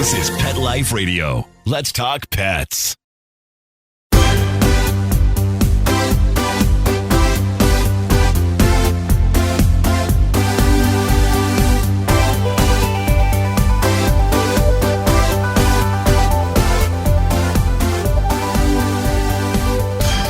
This is Pet Life Radio. Let's talk pets.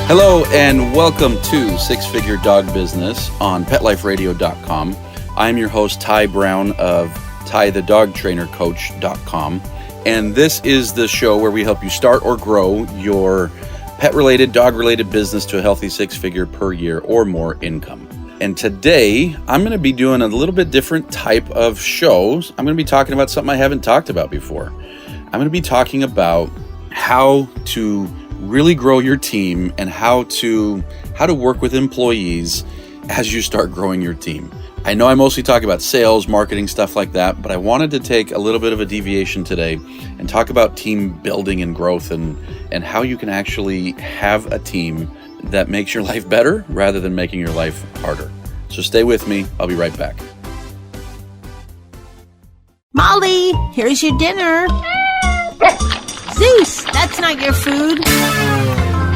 Hello and welcome to Six Figure Dog Business on PetLifeRadio.com. I'm your host, Ty Brown of TyTheDogTrainerCoach.com, and this is the show where we help you start or grow your pet-related, dog-related business to a healthy six-figure per year or more income. And today, I'm going to be doing a little bit different type of shows. I'm going to be talking about something I haven't talked about before. I'm going to be talking about how to really grow your team and how to work with employees as you start growing your team. I know I mostly talk about sales, marketing, stuff like that, but I wanted to take a little bit of a deviation today and talk about team building and growth and how you can actually have a team that makes your life better rather than making your life harder. So stay with me. I'll be right back. Molly, here's your dinner. Zeus, that's not your food.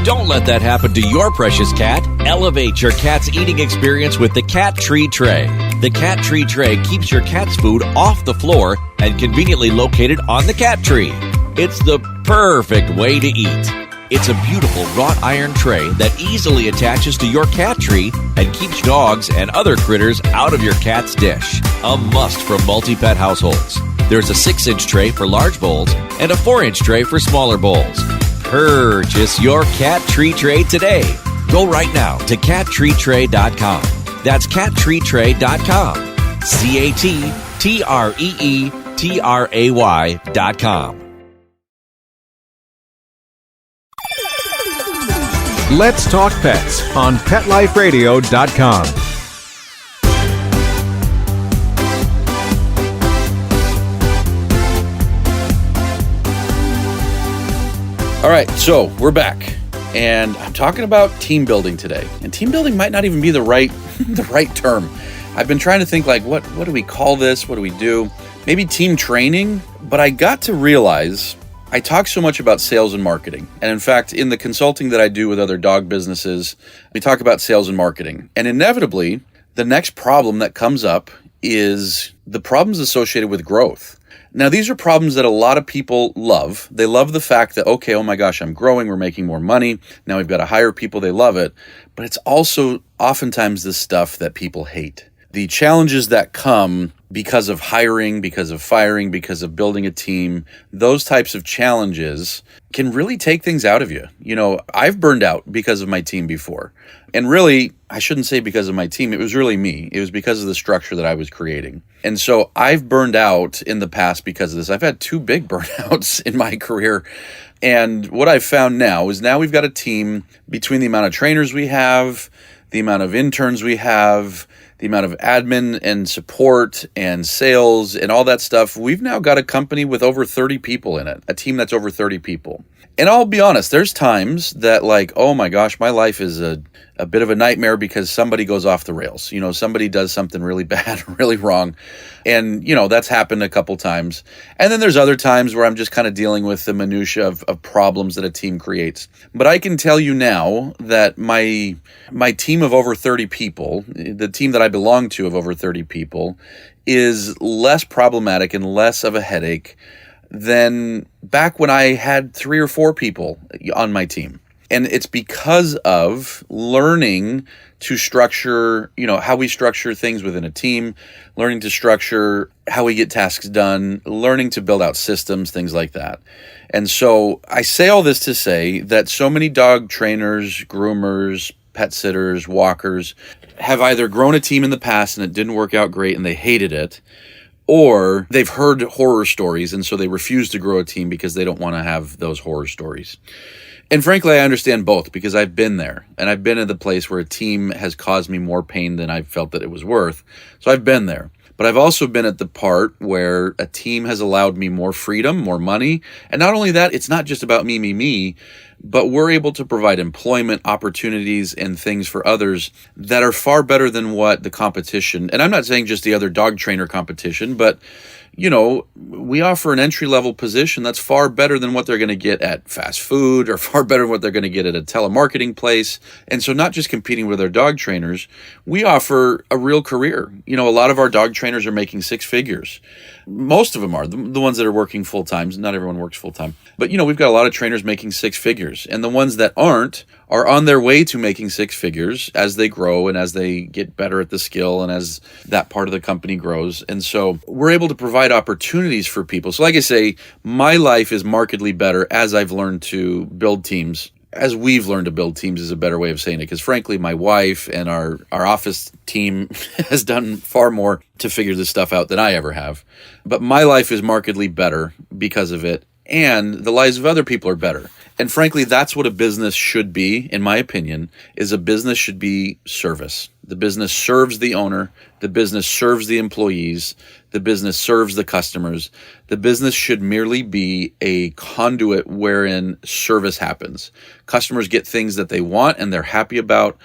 Don't let that happen to your precious cat. Elevate your cat's eating experience with the Cat Tree Tray. The Cat Tree Tray keeps your cat's food off the floor and conveniently located on the cat tree. It's the perfect way to eat. It's a beautiful wrought iron tray that easily attaches to your cat tree and keeps dogs and other critters out of your cat's dish. A must for multi-pet households. There's a 6-inch tray for large bowls and a 4-inch tray for smaller bowls. Purchase your Cat Tree Tray today. Go right now to cattreetray.com. That's cattreetray.com. cattreetray.com. Let's Talk Pets on PetLifeRadio.com. All right, so we're back, and I'm talking about team building today. And team building might not even be the right term. I've been trying to think like, what do we call this? What do we do? Maybe team training, but I got to realize I talk so much about sales and marketing. And in fact, in the consulting that I do with other dog businesses, we talk about sales and marketing. And inevitably, the next problem that comes up is the problems associated with growth. Now, these are problems that a lot of people love. They love the fact that, okay, oh my gosh, I'm growing, we're making more money. Now we've got to hire people, they love it. But it's also oftentimes the stuff that people hate. The challenges that come because of hiring, because of firing, because of building a team, those types of challenges can really take things out of you. You know, I've burned out because of my team before. And really, I shouldn't say because of my team, it was really me. It was because of the structure that I was creating. And so I've burned out in the past because of this. I've had 2 big burnouts in my career. And what I've found now is now we've got a team between the amount of trainers we have, the amount of interns we have, the amount of admin and support and sales and all that stuff. We've now got a company with over 30 people in it, a team that's over 30 people. And I'll be honest, there's times that like, oh my gosh, my life is a bit of a nightmare because somebody goes off the rails. You know, somebody does something really bad, really wrong. And, you know, that's happened a couple times. And then there's other times where I'm just kind of dealing with the minutia of problems that a team creates. But I can tell you now that my team of over 30 people, the team that I belong to of over 30 people, is less problematic and less of a headache than back when I had 3 or 4 people on my team. And it's because of learning to structure, you know, how we structure things within a team, learning to structure how we get tasks done, learning to build out systems, things like that. And so I say all this to say that so many dog trainers, groomers, pet sitters, walkers have either grown a team in the past and it didn't work out great and they hated it, or they've heard horror stories and so they refuse to grow a team because they don't want to have those horror stories. And frankly, I understand both because I've been there and I've been at the place where a team has caused me more pain than I felt that it was worth. So I've been there. But I've also been at the part where a team has allowed me more freedom, more money. And not only that, it's not just about me, but we're able to provide employment opportunities and things for others that are far better than what the competition, and I'm not saying just the other dog trainer competition, but we offer an entry-level position that's far better than what they're going to get at fast food or far better than what they're going to get at a telemarketing place. And so not just competing with our dog trainers, we offer a real career. A lot of our dog trainers are making six figures. Most of them are, the ones that are working full-time. Not everyone works full-time. But, we've got a lot of trainers making six figures. And the ones that aren't are on their way to making six figures as they grow and as they get better at the skill and as that part of the company grows. And so we're able to provide opportunities for people. So like I say, my life is markedly better as I've learned to build teams. As we've learned to build teams is a better way of saying it, because frankly, my wife and our office team has done far more to figure this stuff out than I ever have. But my life is markedly better because of it, and the lives of other people are better. And frankly, that's what a business should be, in my opinion, is a business should be service. The business serves the owner. The business serves the employees. The business serves the customers. The business should merely be a conduit wherein service happens. Customers get things that they want and they're happy about.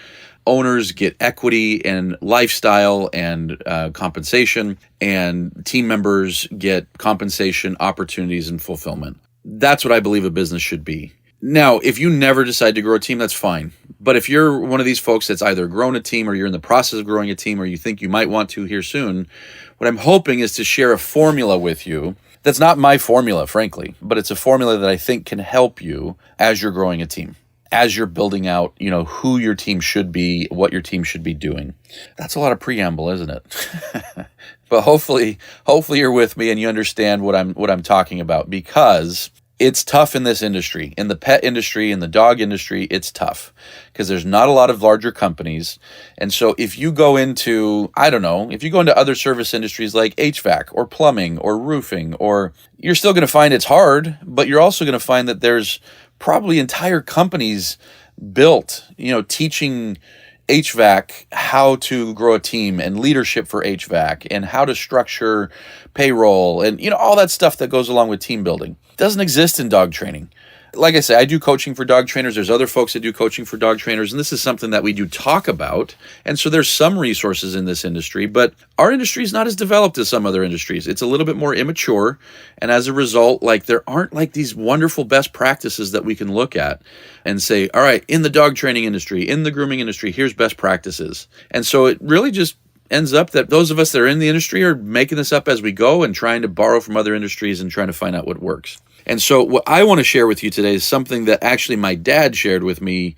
Owners get equity and lifestyle and compensation, and team members get compensation, opportunities, and fulfillment. That's what I believe a business should be. Now, if you never decide to grow a team, that's fine. But if you're one of these folks that's either grown a team or you're in the process of growing a team or you think you might want to here soon, what I'm hoping is to share a formula with you that's not my formula, frankly, but it's a formula that I think can help you as you're growing a team, as you're building out, who your team should be, what your team should be doing. That's a lot of preamble, isn't it? But hopefully you're with me and you understand what I'm talking about, because it's tough in this industry. In the pet industry, in the dog industry, it's tough because there's not a lot of larger companies. And so if you go into, other service industries like HVAC or plumbing or roofing, or you're still going to find it's hard, but you're also going to find that there's probably entire companies built, teaching HVAC how to grow a team and leadership for HVAC and how to structure payroll and, all that stuff that goes along with team building. Doesn't exist in dog training. Like I say, I do coaching for dog trainers. There's other folks that do coaching for dog trainers, and this is something that we do talk about. And so there's some resources in this industry, but our industry is not as developed as some other industries. It's a little bit more immature, and as a result, there aren't these wonderful best practices that we can look at and say, all right, in the dog training industry, in the grooming industry, here's best practices. And so it really just ends up that those of us that are in the industry are making this up as we go and trying to borrow from other industries and trying to find out what works. And so what I want to share with you today is something that actually my dad shared with me,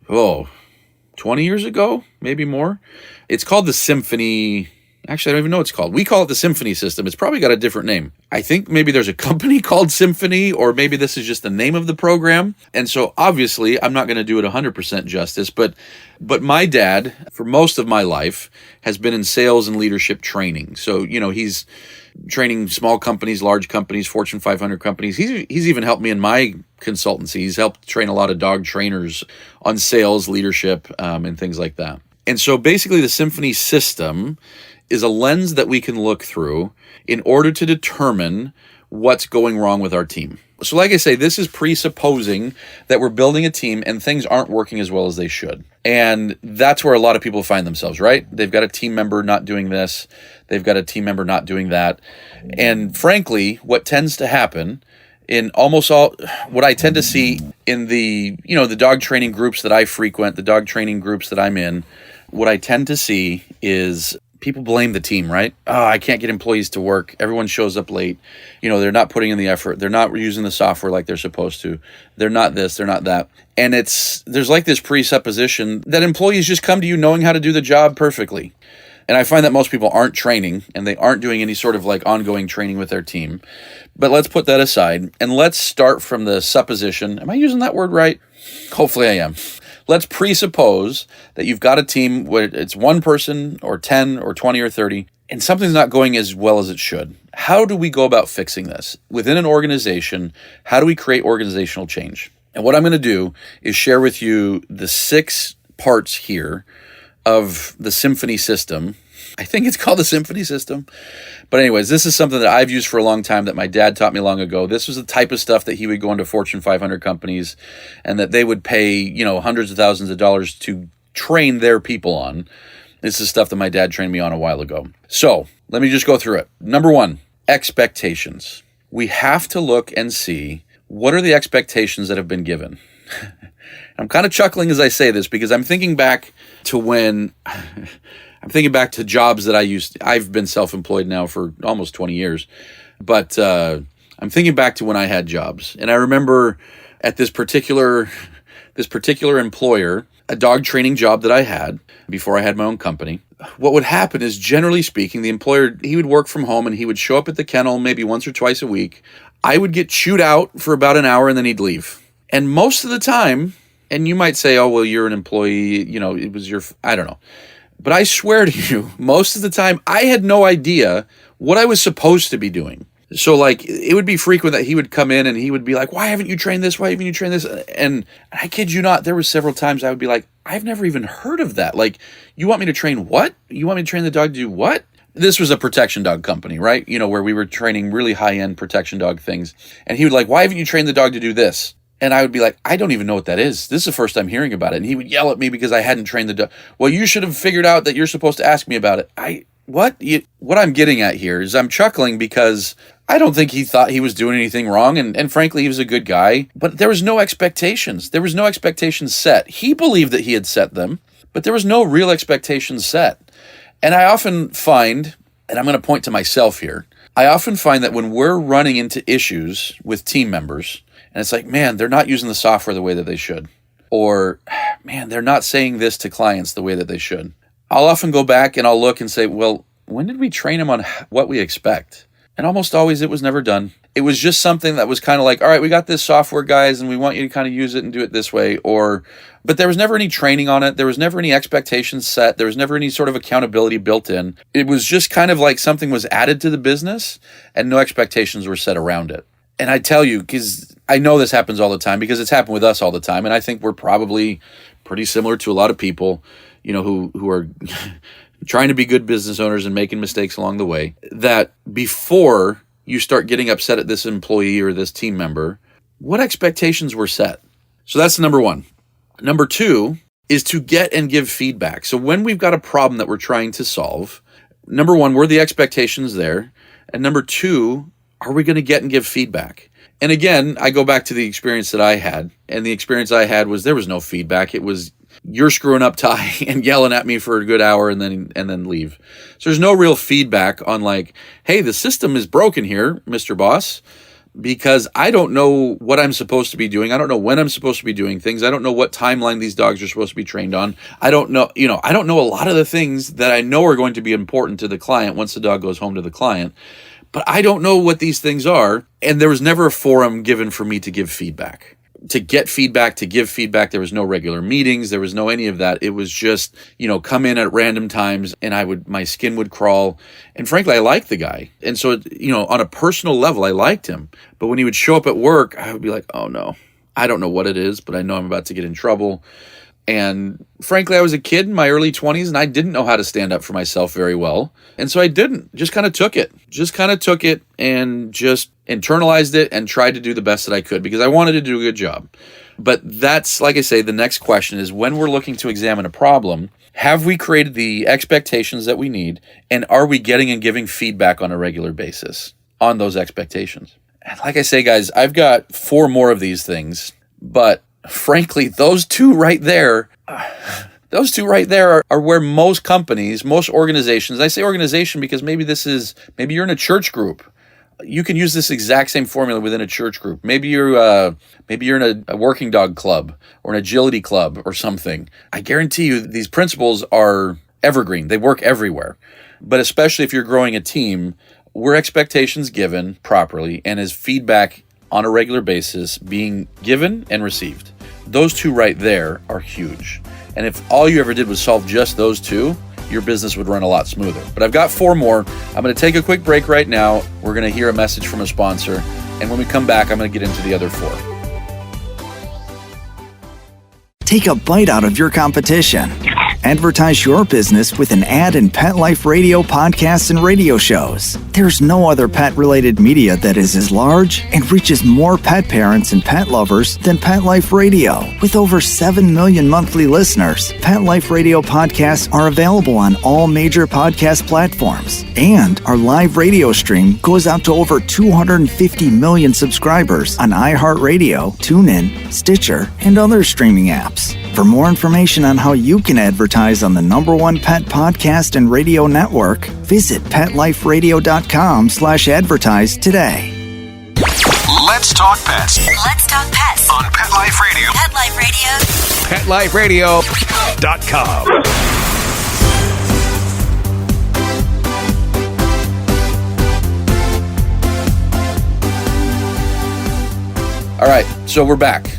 20 years ago, maybe more. It's called the Symphony. Actually, I don't even know what it's called. We call it the Symphony system. It's probably got a different name. I think maybe there's a company called Symphony, or maybe this is just the name of the program. And so obviously, I'm not going to do it 100% justice, but my dad, for most of my life, has been in sales and leadership training. So, he's training small companies, large companies, Fortune 500 companies. He's even helped me in my consultancy. He's helped train a lot of dog trainers on sales, leadership, and things like that. And so basically the Symphony system is a lens that we can look through in order to determine what's going wrong with our team. So like I say, this is presupposing that we're building a team and things aren't working as well as they should. And that's where a lot of people find themselves, right? They've got a team member not doing this. They've got a team member not doing that. And frankly, what tends to happen in almost all, what I tend to see in the dog training groups that I frequent, the dog training groups that I'm in, what I tend to see is people blame the team, right? Oh, I can't get employees to work. Everyone shows up late. They're not putting in the effort. They're not using the software like they're supposed to. They're not this, they're not that. And there's this presupposition that employees just come to you knowing how to do the job perfectly. And I find that most people aren't training and they aren't doing any sort of ongoing training with their team. But let's put that aside and let's start from the supposition. Am I using that word right? Hopefully I am. Let's presuppose that you've got a team where it's one person or 10 or 20 or 30 and something's not going as well as it should. How do we go about fixing this? Within an organization, how do we create organizational change? And what I'm going to do is share with you the 6 parts here of the Symphony system. I think it's called the Symphony system. But anyways, this is something that I've used for a long time that my dad taught me long ago. This was the type of stuff that he would go into Fortune 500 companies and that they would pay, hundreds of thousands of dollars to train their people on. This is stuff that my dad trained me on a while ago. So let me just go through it. Number 1, expectations. We have to look and see what are the expectations that have been given. I'm kind of chuckling as I say this because I'm thinking back to jobs that I've been self-employed now for almost 20 years, but I'm thinking back to when I had jobs. And I remember at this particular employer, a dog training job that I had before I had my own company. What would happen is, generally speaking, the employer, he would work from home and he would show up at the kennel maybe once or twice a week. I would get chewed out for about an hour and then he'd leave. And most of the time, and you might say, oh, well, you're an employee, it was I don't know. But I swear to you, most of the time, I had no idea what I was supposed to be doing. So it would be frequent that he would come in and he would be like, why haven't you trained this? Why haven't you trained this? And I kid you not, there were several times I would be like, I've never even heard of that. You want me to train what? You want me to train the dog to do what? This was a protection dog company, right? Where we were training really high-end protection dog things. And he would why haven't you trained the dog to do this? And I would be like, I don't even know what that is. This is the first time hearing about it. And he would yell at me because I hadn't trained the dog. Well, you should have figured out that you're supposed to ask me about it. What I'm getting at here is I'm chuckling because I don't think he thought he was doing anything wrong. And frankly, he was a good guy. But there was no expectations. There was no expectations set. He believed that he had set them, but there was no real expectations set. And I often find, and I'm going to point to myself here, I often find that when we're running into issues with team members, and it's like, man, they're not using the software the way that they should. Or, man, they're not saying this to clients the way that they should. I'll often go back and I'll look and say, well, when did we train them on what we expect? And almost always it was never done. It was just something that was kind of like, all right, we got this software, guys, and we want you to kind of use it and do it this way. But there was never any training on it. There was never any expectations set. There was never any sort of accountability built in. It was just kind of like something was added to the business and no expectations were set around it. And I tell you, because I know this happens all the time, because it's happened with us all the time. And I think we're probably pretty similar to a lot of people, who are trying to be good business owners and making mistakes along the way, that before you start getting upset at this employee or this team member, what expectations were set? So that's number one. Number two is to get and give feedback. So when we've got a problem that we're trying to solve, number one, were the expectations there? And number two, are we going to get and give feedback? And again, I go back to the experience that I had. And the experience I had was there was no feedback. It was, you're screwing up, Ty, and yelling at me for a good hour and then leave. So there's no real feedback on hey, the system is broken here, Mr. Boss, because I don't know what I'm supposed to be doing. I don't know when I'm supposed to be doing things. I don't know what timeline these dogs are supposed to be trained on. I don't know, I don't know a lot of the things that I know are going to be important to the client once the dog goes home to the client. But I don't know what these things are. And there was never a forum given for me to give feedback. To get feedback, to give feedback, there was no regular meetings. There was no any of that. It was just, come in at random times and my skin would crawl. And frankly, I liked the guy. And so, on a personal level, I liked him. But when he would show up at work, I would be like, oh no, I don't know what it is, but I know I'm about to get in trouble. And frankly, I was a kid in my early 20s and I didn't know how to stand up for myself very well. And so I didn't. Just kind of took it and just internalized it and tried to do the best that I could because I wanted to do a good job. But that's, like I say, the next question is when we're looking to examine a problem, have we created the expectations that we need? And are we getting and giving feedback on a regular basis on those expectations? And like I say, guys, I've got 4 more of these things, but frankly, those two right there are where most companies, most organizations, I say organization because maybe you're in a church group. You can use this exact same formula within a church group. Maybe you're in a working dog club or an agility club or something. I guarantee you these principles are evergreen. They work everywhere. But especially if you're growing a team, were expectations given properly and is feedback on a regular basis being given and received? Those two right there are huge. And if all you ever did was solve just those two, your business would run a lot smoother. But I've got 4 more. I'm going to take a quick break right now. We're going to hear a message from a sponsor. And when we come back, I'm going to get into the other 4. Take a bite out of your competition. Advertise your business with an ad in Pet Life Radio podcasts and radio shows. There's no other pet-related media that is as large and reaches more pet parents and pet lovers than Pet Life Radio. With over 7 million monthly listeners, Pet Life Radio podcasts are available on all major podcast platforms. And our live radio stream goes out to over 250 million subscribers on iHeartRadio, TuneIn, Stitcher, and other streaming apps. For more information on how you can advertise on the #1 pet podcast and radio network, visit PetLifeRadio.com/advertise today. Let's talk pets Let's talk pets on Pet Life Radio. Pet Life Radio. PetLifeRadio.com. All right, so we're back.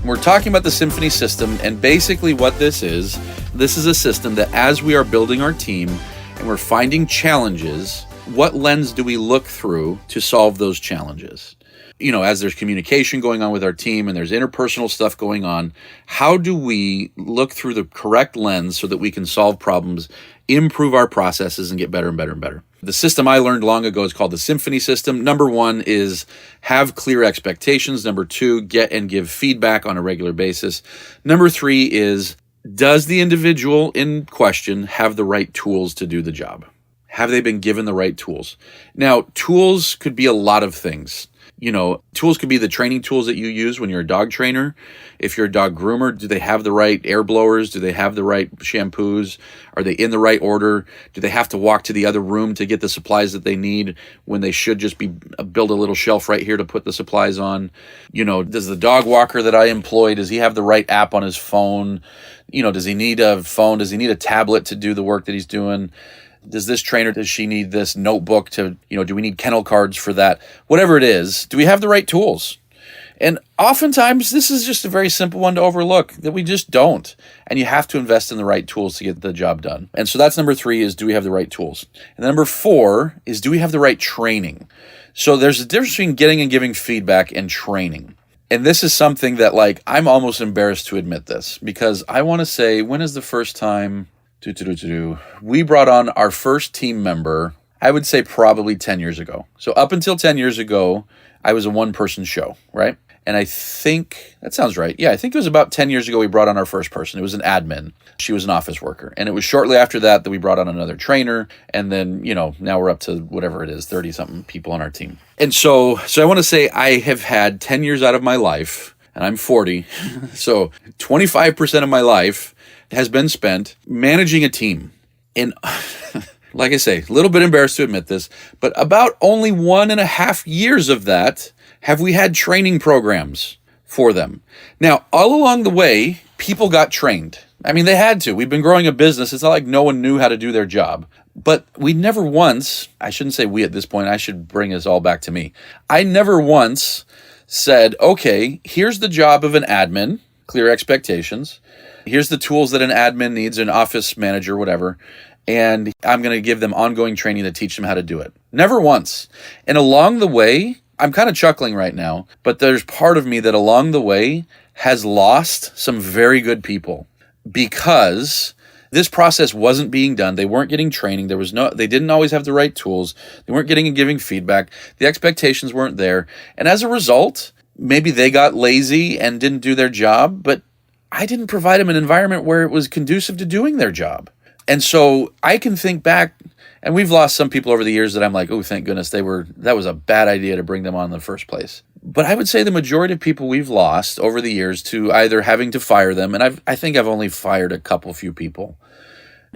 We're talking about the Symphony system, and basically what this is a system that as we are building our team and we're finding challenges, what lens do we look through to solve those challenges? You know, as there's communication going on with our team and there's interpersonal stuff going on, how do we look through the correct lens so that we can solve problems, improve our processes, and get better and better and better? The system I learned long ago is called the Symphony system. Number 1 is have clear expectations. Number 2, get and give feedback on a regular basis. Number 3 is, does the individual in question have the right tools to do the job? Have they been given the right tools? Now, tools could be a lot of things. You know, tools could be the training tools that you use when you're a dog trainer. If you're a dog groomer, do they have the right air blowers? Do they have the right shampoos? Are they in the right order? Do they have to walk to the other room to get the supplies that they need when they should just be build a little shelf right here to put the supplies on? You know, does the dog walker that I employ, does he have the right app on his phone? You know, does he need a phone? Does he need a tablet to do the work that he's doing? Does this trainer, does she need this notebook to, you know, do we need kennel cards for that? Whatever it is, do we have the right tools? And oftentimes, this is just a very simple one to overlook, that we just don't. And you have to invest in the right tools to get the job done. And so that's number 3 is, do we have the right tools? And number 4 is, do we have the right training? So there's a difference between getting and giving feedback and training. And this is something that, like, I'm almost embarrassed to admit this, because I want to say, when is the first time we brought on our first team member? I would say probably 10 years ago. So up until 10 years ago, I was a one-person show, right? And I think, that sounds right. Yeah, I think it was about 10 years ago we brought on our first person. It was an admin. She was an office worker. And it was shortly after that we brought on another trainer. And then, you know, now we're up to whatever it is, 30-something people on our team. And so I want to say I have had 10 years out of my life, and I'm 40. So 25% of my life has been spent managing a team. And like I say, a little bit embarrassed to admit this, but about only 1.5 years of that have we had training programs for them. Now, all along the way, people got trained. I mean, they had to. We've been growing a business. It's not like no one knew how to do their job. But we never once, I shouldn't say we at this point, I should bring this all back to me. I never once said, okay, here's the job of an admin, clear expectations. Here's the tools that an admin needs, an office manager, whatever, and I'm going to give them ongoing training to teach them how to do it. Never once. And along the way, I'm kind of chuckling right now, but there's part of me that along the way has lost some very good people because this process wasn't being done. They weren't getting training. They didn't always have the right tools. They weren't getting and giving feedback. The expectations weren't there. And as a result, maybe they got lazy and didn't do their job, but I didn't provide them an environment where it was conducive to doing their job. And so I can think back, and we've lost some people over the years that I'm like, oh, thank goodness that was a bad idea to bring them on in the first place. But I would say the majority of people we've lost over the years to either having to fire them, and I think I've only fired a few people.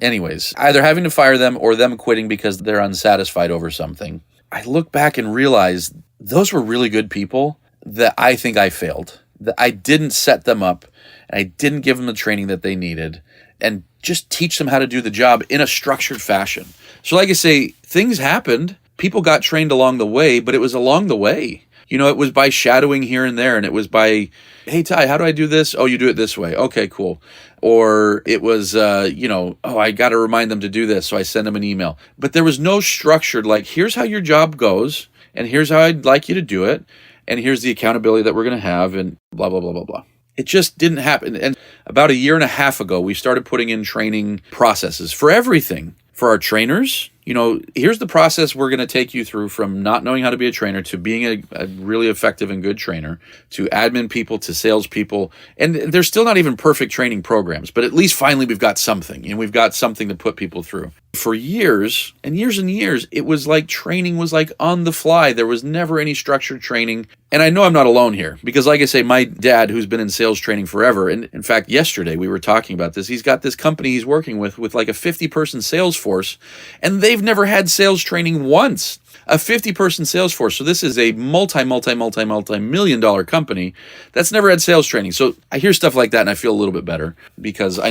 Anyways, either having to fire them or them quitting because they're unsatisfied over something. I look back and realize those were really good people that I think I failed, that I didn't set them up, and I didn't give them the training that they needed, and just teach them how to do the job in a structured fashion. So like I say, things happened. People got trained along the way, but it was along the way. You know, it was by shadowing here and there, and it was by, hey, Ty, how do I do this? Oh, you do it this way. Okay, cool. Or it was, I got to remind them to do this, so I send them an email. But there was no structured, like, here's how your job goes, and here's how I'd like you to do it, and here's the accountability that we're going to have, and blah, blah, blah, blah, blah. It just didn't happen. And about a year and a half ago, we started putting in training processes for everything. For our trainers, here's the process we're going to take you through from not knowing how to be a trainer to being a really effective and good trainer, to admin people, to salespeople. And they're still not even perfect training programs, but at least finally we've got something, and we've got something to put people through. For years and years and years, it was like training was like on the fly. There was never any structured training. And I know I'm not alone here because, like I say, my dad, who's been in sales training forever, and in fact, yesterday we were talking about this, he's got this company he's working with like a 50-person sales force, and they've never had sales training once. A 50-person sales force. So this is a multi-million dollar company that's never had sales training. So I hear stuff like that and I feel a little bit better because I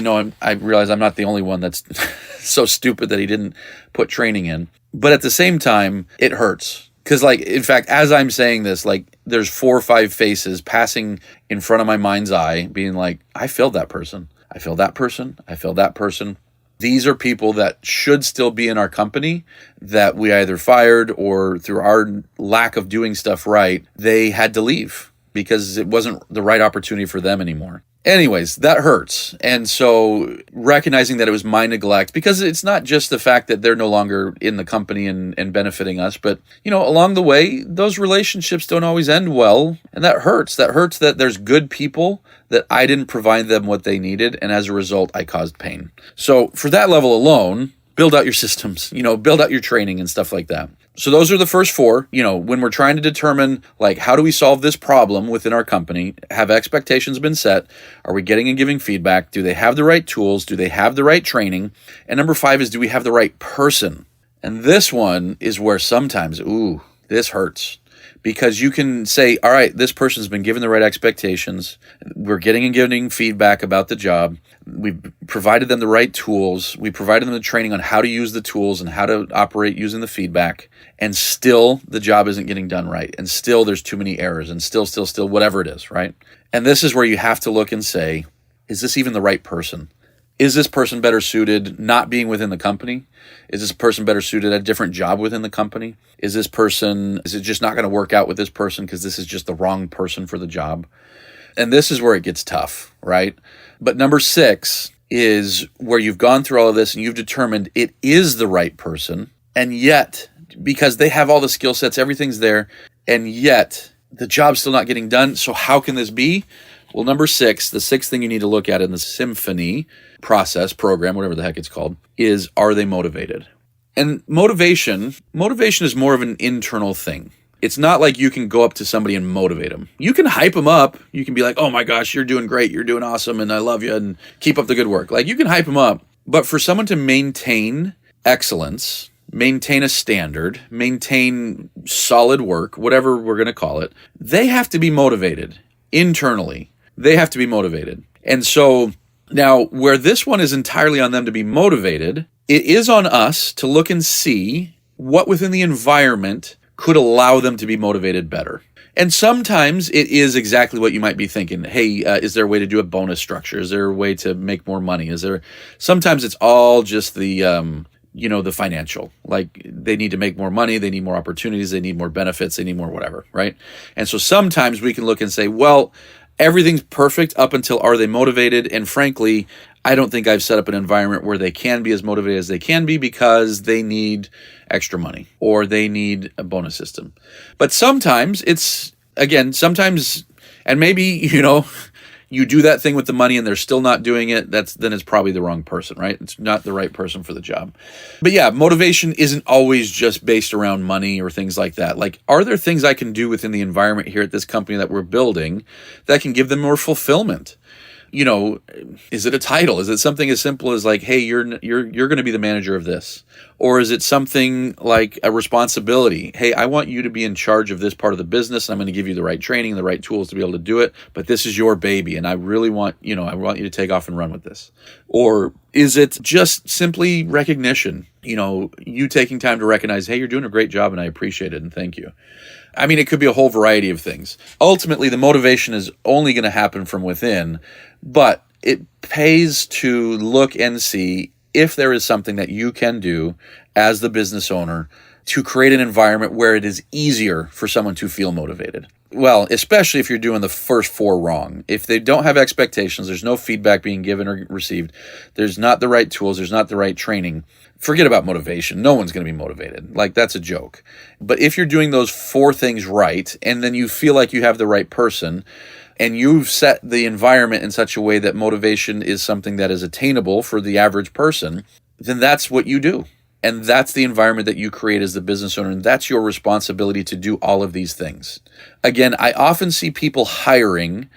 realize I'm not the only one that's so stupid that he didn't put training in. But at the same time, it hurts. Because in fact, as I'm saying this, there's 4 or 5 faces passing in front of my mind's eye being like, I failed that person. I failed that person. I failed that person. These are people that should still be in our company that we either fired or through our lack of doing stuff right, they had to leave because it wasn't the right opportunity for them anymore. Anyways, that hurts. And so recognizing that it was my neglect, because it's not just the fact that they're no longer in the company and benefiting us, but, along the way, those relationships don't always end well. And that hurts. That hurts that there's good people that I didn't provide them what they needed. And as a result, I caused pain. So for that level alone, build out your systems, build out your training and stuff like that. So those are the first 4, when we're trying to determine, how do we solve this problem within our company? Have expectations been set? Are we getting and giving feedback? Do they have the right tools? Do they have the right training? And number 5 is, do we have the right person? And this one is where sometimes, this hurts. Because you can say, all right, this person's been given the right expectations. We're getting and giving feedback about the job. We've provided them the right tools. We provided them the training on how to use the tools and how to operate using the feedback. And still, the job isn't getting done right. And still, there's too many errors. And still, whatever it is, right? And this is where you have to look and say, is this even the right person? Is this person better suited not being within the company? Is this person better suited at a different job within the company? Is it just not going to work out with this person because this is just the wrong person for the job? And this is where it gets tough, right? But number 6 is where you've gone through all of this and you've determined it is the right person. And yet, because they have all the skill sets, everything's there, and yet the job's still not getting done. So how can this be? Well, number 6, the 6th thing you need to look at in the symphony program, whatever the heck it's called, is, are they motivated? And motivation is more of an internal thing. It's not like you can go up to somebody and motivate them. You can hype them up. You can be like, oh my gosh, you're doing great. You're doing awesome. And I love you and keep up the good work. You can hype them up. But for someone to maintain excellence, maintain a standard, maintain solid work, whatever we're going to call it, they have to be motivated internally. They have to be motivated. And so now where this one is entirely on them to be motivated, it is on us to look and see what within the environment could allow them to be motivated better. And sometimes it is exactly what you might be thinking. Hey, is there a way to do a bonus structure? Is there a way to make more money? Sometimes it's all just the financial, they need to make more money, they need more opportunities, they need more benefits, they need more whatever, right? And so sometimes we can look and say, well, everything's perfect up until are they motivated? And frankly, I don't think I've set up an environment where they can be as motivated as they can be because they need extra money or they need a bonus system. But sometimes and maybe, you do that thing with the money and they're still not doing it, then it's probably the wrong person, right? It's not the right person for the job. But yeah, motivation isn't always just based around money or things like that. Are there things I can do within the environment here at this company that we're building that can give them more fulfillment? Is it a title? Is it something as simple as hey, you're going to be the manager of this? Or is it something like a responsibility? Hey, I want you to be in charge of this part of the business. And I'm going to give you the right training and the right tools to be able to do it. But this is your baby. And I really want, I want you to take off and run with this. Or is it just simply recognition? You taking time to recognize, hey, you're doing a great job and I appreciate it and thank you. I mean, it could be a whole variety of things. Ultimately, the motivation is only going to happen from within, but it pays to look and see if there is something that you can do as the business owner to create an environment where it is easier for someone to feel motivated. Well, especially if you're doing the first 4 wrong. If they don't have expectations, there's no feedback being given or received, there's not the right tools, there's not the right training, forget about motivation. No one's going to be motivated. Like, that's a joke. But if you're doing those 4 things right, and then you feel like you have the right person, and you've set the environment in such a way that motivation is something that is attainable for the average person, then that's what you do. And that's the environment that you create as the business owner. And that's your responsibility to do all of these things. Again, I often see people hiring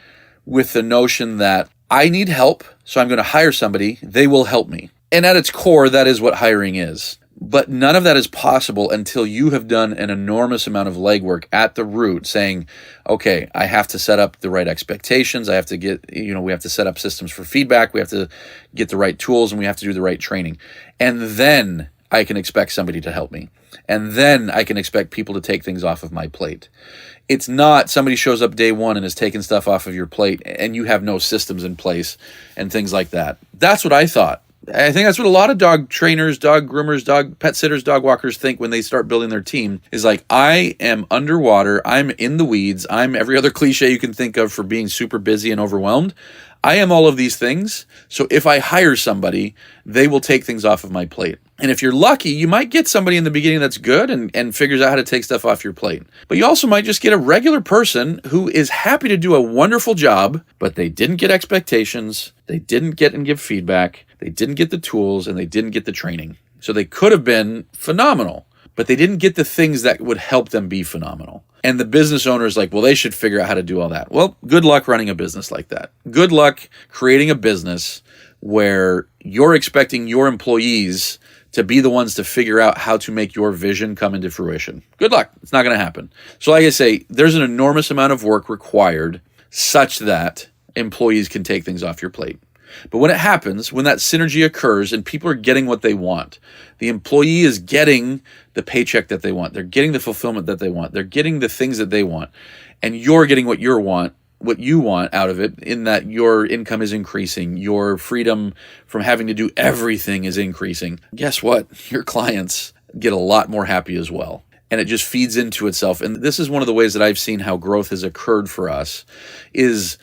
with the notion that I need help, so I'm going to hire somebody. They will help me. And at its core, that is what hiring is. But none of that is possible until you have done an enormous amount of legwork at the root, saying, okay, I have to set up the right expectations. I have to get, we have to set up systems for feedback. We have to get the right tools, and we have to do the right training. And then I can expect somebody to help me. And then I can expect people to take things off of my plate. It's not somebody shows up day one and is taking stuff off of your plate and you have no systems in place and things like that. That's what I thought. I think that's what a lot of dog trainers, dog groomers, dog pet sitters, dog walkers think when they start building their team is like, I am underwater. I'm in the weeds. I'm every other cliche you can think of for being super busy and overwhelmed. I am all of these things. So if I hire somebody, they will take things off of my plate. And if you're lucky, you might get somebody in the beginning that's good and figures out how to take stuff off your plate. But you also might just get a regular person who is happy to do a wonderful job, but they didn't get expectations, they didn't get and give feedback, they didn't get the tools, and they didn't get the training. So they could have been phenomenal, but they didn't get the things that would help them be phenomenal. And the business owner is like, well, they should figure out how to do all that. Well, good luck running a business like that. Good luck creating a business where you're expecting your employees to be the ones to figure out how to make your vision come into fruition. Good luck. It's not going to happen. So like I say, there's an enormous amount of work required such that employees can take things off your plate. But when it happens, when that synergy occurs and people are getting what they want, the employee is getting the paycheck that they want, they're getting the fulfillment that they want, they're getting the things that they want, and you're getting what you want out of it, in that your income is increasing, your freedom from having to do everything is increasing. Guess what? Your clients get a lot more happy as well. And it just feeds into itself. And this is one of the ways that I've seen how growth has occurred for us is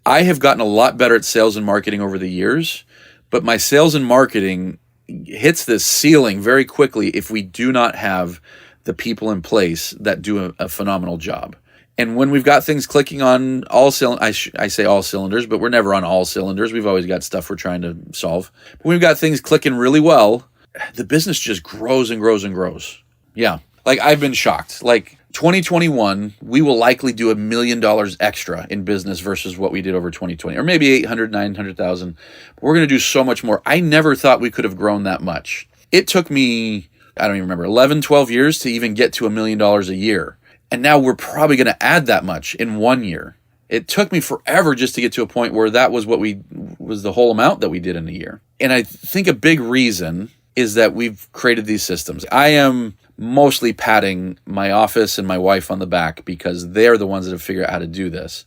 I have gotten a lot better at sales and marketing over the years, but my sales and marketing hits this ceiling very quickly if we do not have the people in place that do a phenomenal job. And when we've got things clicking on all cylinders, I say all cylinders, but we're never on all cylinders. We've always got stuff we're trying to solve. But when we've got things clicking really well, the business just grows and grows and grows. Yeah. Like, I've been shocked. Like, 2021, we will likely do $1 million extra in business versus what we did over 2020, or maybe 800, 900,000. We're going to do so much more. I never thought we could have grown that much. It took me, I don't even remember, 11, 12 years to even get to $1 million a year. And now we're probably going to add that much in 1 year. It took me forever just to get to a point where that was was the whole amount that we did in a year. And I think a big reason is that we've created these systems. I am mostly patting my office and my wife on the back because they're the ones that have figured out how to do this.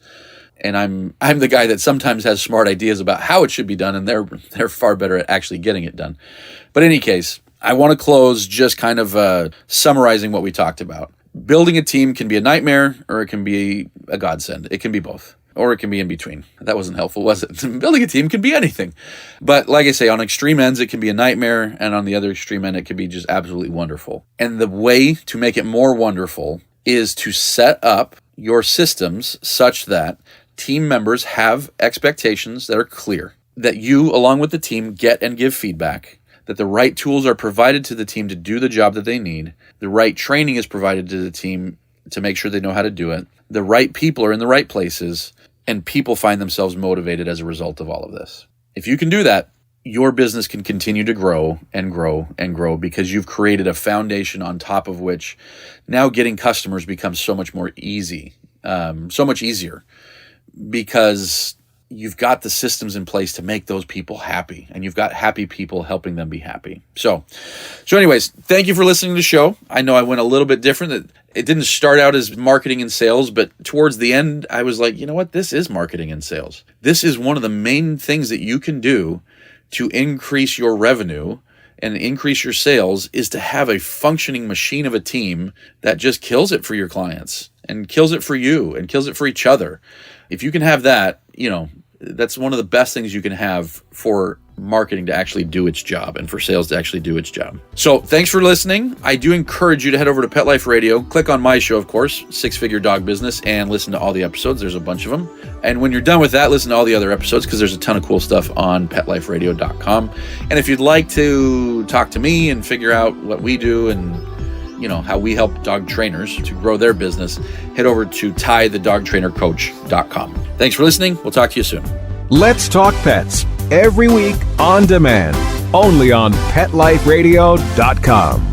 And I'm the guy that sometimes has smart ideas about how it should be done, and they're far better at actually getting it done. But in any case, I want to close just kind of summarizing what we talked about. Building a team can be a nightmare, or it can be a godsend. It can be both, or it can be in between. That wasn't helpful, was it? Building a team can be anything. But like I say, on extreme ends, it can be a nightmare, and on the other extreme end, it can be just absolutely wonderful. And the way to make it more wonderful is to set up your systems such that team members have expectations that are clear, that you, along with the team, get and give feedback, that the right tools are provided to the team to do the job that they need, the right training is provided to the team to make sure they know how to do it, the right people are in the right places, and people find themselves motivated as a result of all of this. If you can do that, your business can continue to grow and grow and grow because you've created a foundation on top of which now getting customers becomes so much more easy, so much easier, because you've got the systems in place to make those people happy, and you've got happy people helping them be happy. So anyways, thank you for listening to the show. I know I went a little bit different. It didn't start out as marketing and sales, but towards the end, I was like, you know what? This is marketing and sales. This is one of the main things that you can do to increase your revenue and increase your sales is to have a functioning machine of a team that just kills it for your clients and kills it for you and kills it for each other. If you can have that, that's one of the best things you can have for marketing to actually do its job and for sales to actually do its job. So thanks for listening. I do encourage you to head over to Pet Life Radio, click on my show, of course, Six Figure Dog Business, and listen to all the episodes. There's a bunch of them. And when you're done with that, listen to all the other episodes because there's a ton of cool stuff on PetLifeRadio.com. And if you'd like to talk to me and figure out what we do and how we help dog trainers to grow their business, head over to TyTheDogTrainerCoach.com. Thanks for listening. We'll talk to you soon. Let's Talk Pets, every week on demand, only on PetLifeRadio.com.